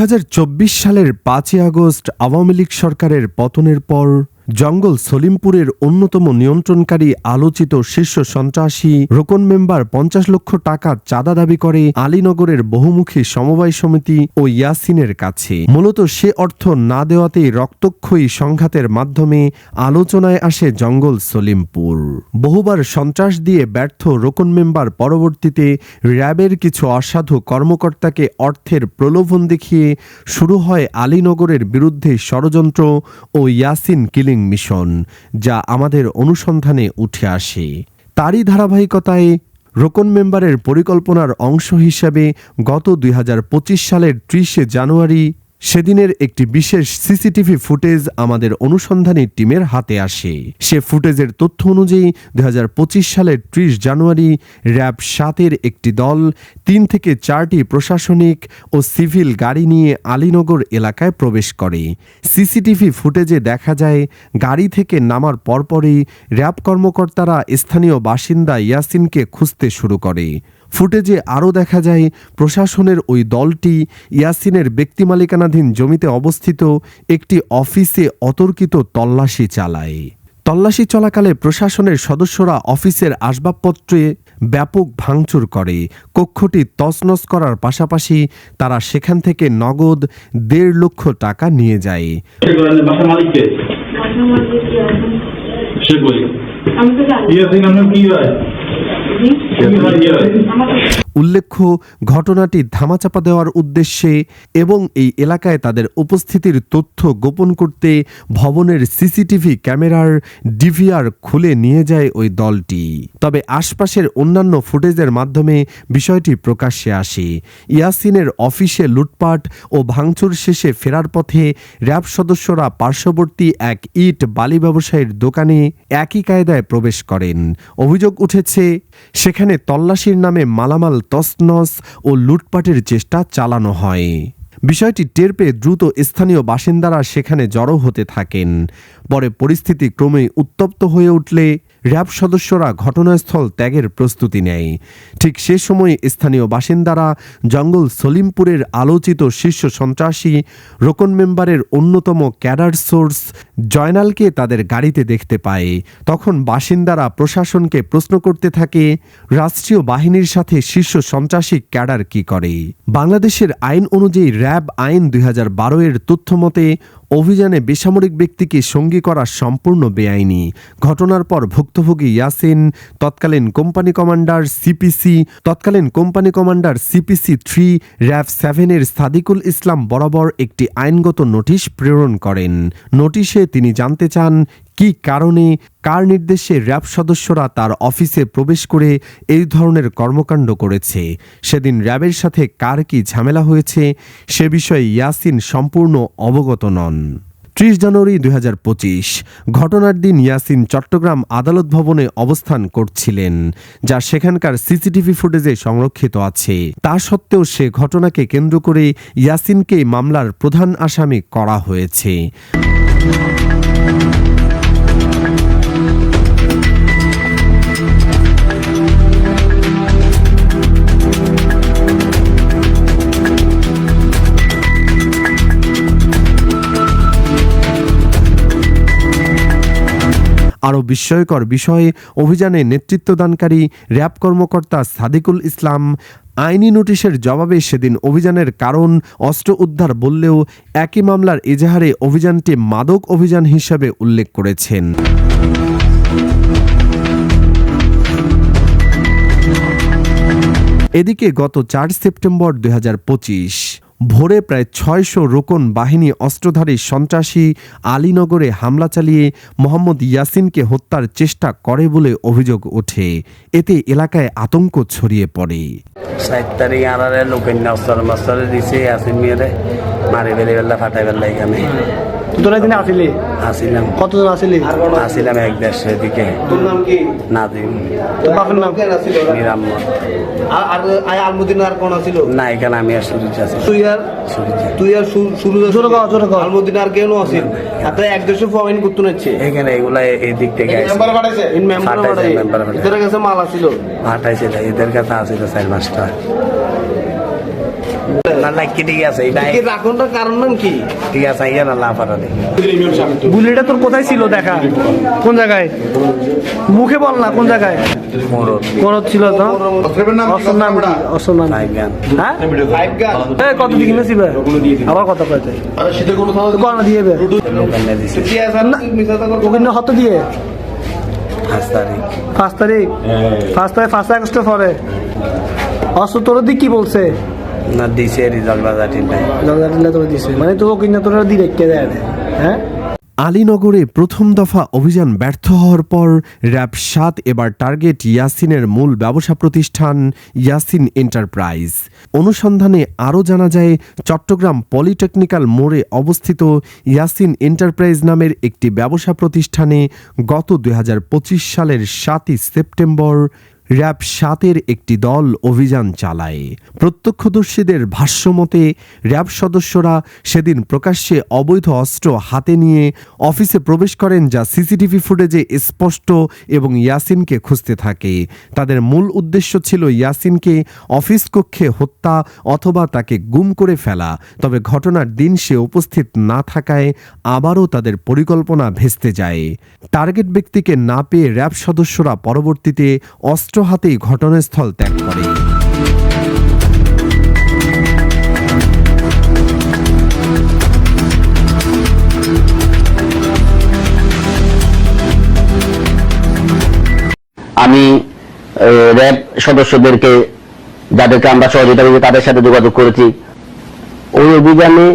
2024 সালের 5 আগস্ট আওয়ামী লীগ সরকারের পতনের পর জঙ্গল সলিমপুরের অন্যতম নিয়ন্ত্রণকারী আলোচিত শীর্ষ সন্ত্রাসী রোকন মেম্বার 50 লক্ষ টাকা চাঁদা দাবি করে আলীনগরের বহুমুখী সমবায় সমিতি ও ইয়াসিনের কাছে। মূলত সে অর্থ না দেওয়াতেই রক্তক্ষয়ী সংঘাতের মাধ্যমে আলোচনায় আসে জঙ্গল সলিমপুর। বহুবার সন্ত্রাস দিয়ে ব্যর্থ রোকন মেম্বার পরবর্তীতে র্যাবের কিছু অসাধু কর্মকর্তাকে অর্থের প্রলোভন দেখিয়ে শুরু হয় আলীনগরের বিরুদ্ধে ষড়যন্ত্র ও ইয়াসিন কিলিং মিশন, যা আমাদের অনুসন্ধানে উঠে আসে। তারই ধারাবাহিকতায় রোকন মেম্বারের পরিকল্পনার অংশ হিসাবে গত 2025 সালের 30 জানুয়ারি সেদিনের একটি বিশেষ সিসিটিভি ফুটেজ আমাদের অনুসন্ধানী টিমের হাতে আসে। সে ফুটেজের তথ্য অনুযায়ী 2025 সালের 30 জানুয়ারি র্যাব 7-এর একটি দল 3 থেকে 4টি প্রশাসনিক ও সিভিল গাড়ি নিয়ে আলীনগর এলাকায় প্রবেশ করে। সিসিটিভি ফুটেজে দেখা যায় গাড়ি থেকে নামার পরপরই র্যাব কর্মকর্তারা স্থানীয় বাসিন্দা ইয়াসিনকে খুঁজতে শুরু করে। ফুটেজে আরও দেখা যায় প্রশাসনের ওই দলটি ইয়াসিনের ব্যক্তিমালিকানাধীন জমিতে অবস্থিত একটি অফিসে অতর্কিত তল্লাশি চালায়। তল্লাশি চলাকালে প্রশাসনের সদস্যরা অফিসের আসবাবপত্রে ব্যাপক ভাঙচুর করে। কক্ষটি তছনছ করার পাশাপাশি তারা সেখান থেকে নগদ 1.5 লক্ষ টাকা নিয়ে যায়। উল্লেখ্য, ঘটনাটি ধামাচাপা দেওয়ার উদ্দেশ্যে এবং এই এলাকায় তাদের উপস্থিতির তথ্য গোপন করতে ভবনের সিসিটিভি ক্যামেরার ডিভিআর খুলে নিয়ে যায় ওই দলটি। তবে আশপাশের অন্যান্য ফুটেজের মাধ্যমে বিষয়টি প্রকাশ্যে আসে। ইয়াসিনের অফিসে লুটপাট ও ভাঙচুর শেষে ফেরার পথে র্যাব সদস্যরা পার্শ্ববর্তী এক ইট বালি ব্যবসায়ীর দোকানে একই কায়দায় প্রবেশ করেন। অভিযোগ উঠেছে সেখানে তল্লাশির নামে মালামাল তছনছ ও লুটপাটের চেষ্টা চালানো হয়। বিষয়টি টের পেয়ে দ্রুত স্থানীয় বাসিন্দারা সেখানে জড়ো হতে থাকেন। পরে পরিস্থিতি ক্রমেই উত্তপ্ত হয়ে উঠলে র্যাব সদস্যরা ঘটনাস্থল ত্যাগের প্রস্তুতি নেয়। ঠিক সে সময় স্থানীয় বাসিন্দারা জঙ্গল সলিমপুরের আলোচিত শীর্ষ সন্ত্রাসী রোকন মেম্বারের অন্যতম ক্যাডার সোর্স জয়নালকে তাদের গাড়িতে দেখতে পায়। তখন বাসিন্দারা প্রশাসনকে প্রশ্ন করতে থাকে, রাষ্ট্রীয় বাহিনীর সাথে শীর্ষ সন্ত্রাসী ক্যাডার কি করে? বাংলাদেশের আইন অনুযায়ী র্যাব আইন 2012-এর তথ্য মতে অভিযানে বেসামরিক ব্যক্তিকে সঙ্গী করা সম্পূর্ণ বেআইনি। ঘটনার পর ভুক্তভোগী ইয়াসিন তৎকালীন কোম্পানি কমান্ডার সিপিসি 3 র্যাব 7-এর সাদিকুল ইসলাম বরাবর একটি আইনগত নোটিশ প্রেরণ করেন। নোটিশে তিনি জানতে চান কি কারণে কার নির্দেশে র্যাব সদস্যরা তার অফিসে প্রবেশ করে এই ধরনের কর্মকাণ্ড করেছে, সেদিন র্যাবের সাথে কার কি ঝামেলা হয়েছে সে বিষয়ে ইয়াসিন সম্পূর্ণ অবগত নন। 30 জানুয়ারি 2025 ঘটনার দিন ইয়াসিন চট্টগ্রাম আদালত ভবনে অবস্থান করছিলেন, যা সেখানকার সিসিটিভি ফুটেজে সংরক্ষিত আছে। তা সত্ত্বেও সে ঘটনাকে কেন্দ্র করে ইয়াসিনকে মামলার প্রধান আসামি করা হয়েছে। আরও বিস্ময়কর বিষয়ে অভিযানে নেতৃত্বদানকারী র্যাব কর্মকর্তা সাদিকুল ইসলাম আইনি নোটিশের জবাবে সেদিন অভিযানের কারণ অস্ত্র উদ্ধার বললেও একই মামলার এজাহারে অভিযানটি মাদক অভিযান হিসাবে উল্লেখ করেছেন। এদিকে গত 4 সেপ্টেম্বর 2025 ভোরে প্রায় 600 রোকন বাহিনী অস্ত্রধারী সন্ত্রাসী আলীনগরে হামলা চালিয়ে মোহাম্মদ ইয়াসিনকে হত্যার চেষ্টা করে বলে অভিযোগ ওঠে। এতে এলাকায় আতঙ্ক ছড়িয়ে পড়ে। 7 তারিখ আনারে লোকের অস্ত্র দিছে ইয়াসিন মিয়ারে মারি বেলা ফাটাই বেলা এখানে। তোরা দিনে আসিলি? আসিলাম। কতজন আসিলি? আসিলাম 1-1.5 দিকে। তোর নাম কি? নাদিম। তোর বাপের নাম? মিরাম্মদ। আর আলমুদ্দিন আর কোন ছিল? না, এখানে আমি আর সুরুজ আছি। তুই আর সুরুজ আলমুদ্দিন আর কেউ আছিল? আপনি 1-1.5 ফয়েন করতে নেছে এখানে এগুলা এই দিক থেকে মেম্বার পাঠাইছে। এদের কাছে মাল আছিল? পাঠাইছে, এদের কাছে আছিল 4-5টা। না লাইকি ঠিক আছে এটাই কি রাখনটার কারণ নাম কি? ঠিক আছে আইয়া না লাফারা দেখি বুলেটটা তোর কোথায় ছিল দেখা? কোন জায়গায়? মুখে বল না কোন জায়গায় মরদ কোন ছিল তো? অস্ত্রের নাম কি? অস্ত্রের নাম ফাইভ গান হ্যাঁ ফাইভ গান এই কত দিকে মেসিবে আবার কত কইতে কোন দিয়ে বে লোকালে দিছে কি আছে না মিছাতা কথা ওখানে হত দিয়ে 5 তারিখ 5 তারিখ 5 আগস্ট পরে অস্ত্র তোর দিক কি বলছে? না দিছে রিজাল্ট বাজার নাই জগদাটিলা তোর দিছে মানে তো কিনা তোর ডিরেক্ট কে দেয় হ্যাঁ। আলীনগরে প্রথম দফা অভিযান ব্যর্থ হওয়ার পর র্যাব 7 এবার টার্গেট ইয়াসিনের মূল ব্যবসা প্রতিষ্ঠান ইয়াসিন এন্টারপ্রাইজ। অনুসন্ধানে আরও জানা যায় চট্টগ্রাম পলিটেকনিক্যাল মোড়ে অবস্থিত ইয়াসিন এন্টারপ্রাইজ নামের একটি ব্যবসা প্রতিষ্ঠানে গত 2025 সালের 7 সেপ্টেম্বর র্যাব 7-এর একটি দল অভিযান চালায়। প্রত্যক্ষদর্শীদের ভাষ্যমতে র্যাব সদস্যরা সেদিন প্রকাশ্যে অবৈধ অস্ত্র হাতে নিয়ে অফিসে প্রবেশ করেন, যা সিসিটিভি ফুটেজে স্পষ্ট, এবং ইয়াসিনকে খুঁজতে থাকে। তাদের মূল উদ্দেশ্য ছিল ইয়াসিনকে অফিস কক্ষে হত্যা অথবা তাকে গুম করে ফেলা। তবে ঘটনার দিন সে উপস্থিত না থাকায় আবারও তাদের পরিকল্পনা ভেস্তে যায়। টার্গেট ব্যক্তিকে না পেয়ে র্যাব সদস্যরা পরবর্তীতে অস্ত্র হাতেই ঘটনাস্থল ত্যাগ করে। আমি র্যাব সদস্যদেরকে যাদেরকে আমরা সহযোগিতা করি তাদের সাথে যোগাযোগ করেছি। ওই অভিযানে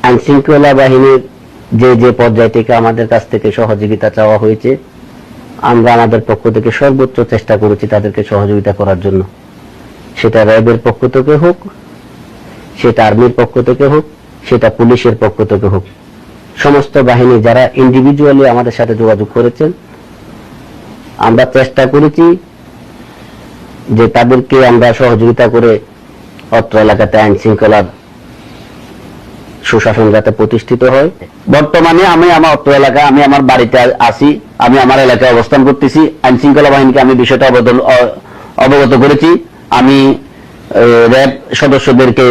আইনশৃঙ্খলা বাহিনীর যে পর্যায় থেকে আমাদের কাছ থেকে সহযোগিতা চাওয়া হয়েছে, আমরা আমাদের পক্ষ থেকে সর্বোচ্চ চেষ্টা করেছি তাদেরকে সহযোগিতা করার জন্য। সেটা র্যাবের পক্ষ থেকে হোক, সেটা আর্মির পক্ষ থেকে হোক, সেটা পুলিশের পক্ষ থেকে হোক, সমস্ত বাহিনী যারা ইন্ডিভিজুয়ালি আমাদের সাথে যোগাযোগ করেছেন, আমরা চেষ্টা করেছি যে তাদেরকে আমরা সহযোগিতা করে অত্র এলাকাতে আইন শৃঙ্খলার সুশাসন যাতে প্রতিষ্ঠিত হয়। বর্তমানে আমি আমার অত্র এলাকা, আমি আমার বাড়িতে আছি, আমি আমার এলাকায় অবস্থান করতেছি। আইন শৃঙ্খলা বাহিনীকে আমি বিষয়টা অবগত করেছি। আমি র্যাব সদস্যদেরকে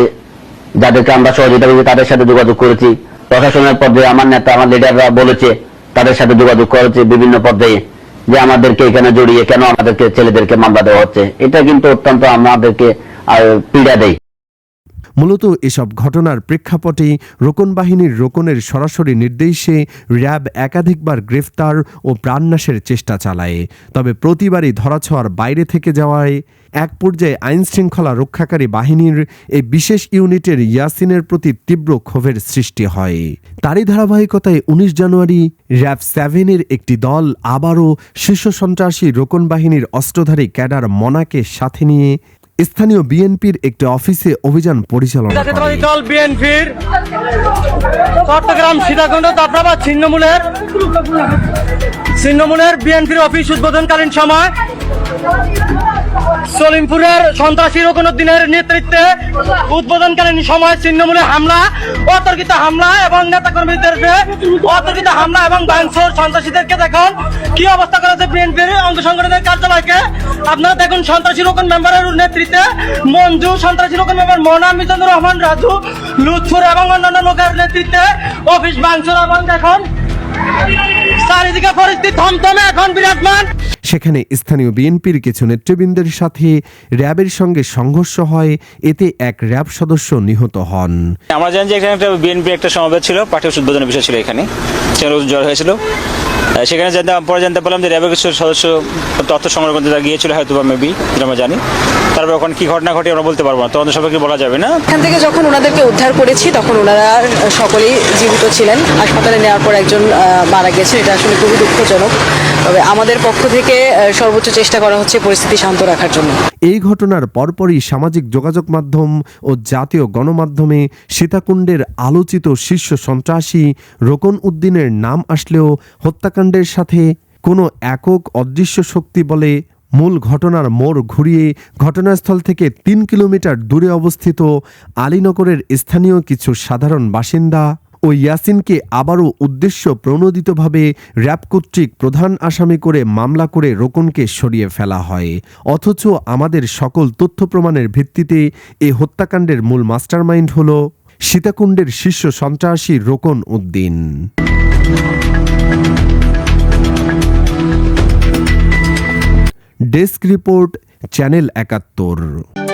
যাদেরকে আমরা সহযোগিতা করি তাদের সাথে যোগাযোগ করেছি। প্রশাসনের পর্যায়ে আমার নেতা, আমার লিডাররা বলেছে, তাদের সাথে যোগাযোগ করেছে বিভিন্ন পর্যায়ে, যে আমাদেরকে এখানে জড়িয়ে কেন আমাদেরকে ছেলেদেরকে মামলা দেওয়া হচ্ছে। এটা কিন্তু অত্যন্ত আমাদেরকে পীড়া দেয়। মূলত এসব ঘটনার প্রেক্ষাপটে রোকন বাহিনীর রোকনের সরাসরি নির্দেশে র্যাব একাধিকবার গ্রেফতার ও প্রাণনাশের চেষ্টা চালায়। তবে প্রতিবারই ধরাছোঁয়ার বাইরে থেকে যাওয়ায় এক পর্যায়ে আইনশৃঙ্খলা রক্ষাকারী বাহিনীর এই বিশেষ ইউনিটের ইয়াসিনের প্রতি তীব্র ক্ষোভের সৃষ্টি হয়। তারই ধারাবাহিকতায় 19 জানুয়ারি র্যাব 7-এর একটি দল আবারও শীর্ষ সন্ত্রাসী রোকন বাহিনীর অস্ত্রধারী ক্যাডার মনাকে সাথে নিয়ে স্থানীয় বিএনপির একটি অফিসে অভিযান পরিচালনা করে। জাতীয়তাবাদী দল বিএনপির চট্টগ্রাম সীতাকুণ্ড দাবরাবাদ ছিন্নমূলের বিএনপির অফিস উদ্বোধনকালীন সময় সলিমপুরের সন্ত্রাসী রুকনউদ্দিনের নেতৃত্বে উদ্বোধনকালীন সময় ছিন্নমূলে হামলা, অতর্কিত হামলা এবং নেতাকর্মীদের অতর্কিত হামলা এবং ভাঙচুর। সন্ত্রাসীদেরকে দেখুন কি অবস্থা করেছে বিএনপির অঙ্গ সংগঠনের কার্যালয়কে। আপনারা দেখুন সন্ত্রাসী রোকন মেম্বারের নেতৃত্বে মঞ্জু, সন্ত্রাসী রোকন মেম্বার মোনা, মিজানুর রহমান, রাজু, লুৎফুর এবং অন্যান্য লোকের নেতৃত্বে অফিস ভাঙচুর। এবং দেখুন চারিদিকে পরিস্থিতি থমথমে এখন বিরাজমান। সেখানে স্থানীয় বিএনপির কিছু নেতৃবৃন্দের সাথে র্যাবের সঙ্গে সংঘর্ষ হয়, এতে এক র্যাব সদস্য নিহত হন। আমরা জানি যে এখানে একটা বিএনপি একটা সমাবেশ ছিল, পার্টি উদ্বোধনের বিষয় ছিল, এখানে জ্বর হয়েছিল। সেখানে পরে জানতে পারলাম যে র্যাবের কিছু সদস্য তথ্য সংগ্রহ করতে গিয়েছিল, হয়তো বা মেবি, যেটা আমরা জানি। তারপর ওখানে কি ঘটনা ঘটে আমরা বলতে পারবো না, তখন সবাইকে বলা যাবে না। এখান থেকে যখন ওনাদেরকে উদ্ধার করেছি তখন ওনারা সকলেই জীবিত ছিলেন। হাসপাতালে নেওয়ার পর একজন মারা গেছে। এটা আসলে খুবই দুঃখজনক। তবে আমাদের পক্ষ থেকে সর্বোচ্চ চেষ্টা করা হচ্ছে পরিস্থিতি শান্ত রাখার জন্য। এই ঘটনার পরপরই সামাজিক যোগাযোগ মাধ্যম ও জাতীয় গণমাধ্যমে সীতাকুণ্ডের আলোচিত শীর্ষ সন্ত্রাসী রোকন উদ্দিনের নাম আসলেও হত্যাকাণ্ডের সাথে কোনো একক অদৃশ্য শক্তি বলে মূল ঘটনার মোড় ঘুরিয়ে ঘটনাস্থল থেকে 3 কিলোমিটার দূরে অবস্থিত আলীনগরের স্থানীয় কিছু সাধারণ বাসিন্দা ও ইয়াসিনকে আবারও উদ্দেশ্য প্রণোদিতভাবে র্যাব কর্তৃক প্রধান আসামি করে মামলা করে রোকনকে সরিয়ে ফেলা হয়। অথচ আমাদের সকল তথ্য প্রমাণের ভিত্তিতে এ হত্যাকাণ্ডের মূল মাস্টারমাইন্ড হল সীতাকুণ্ডের শীর্ষ সন্ত্রাসী Rokon Uddin. Desk report, channel ৭১।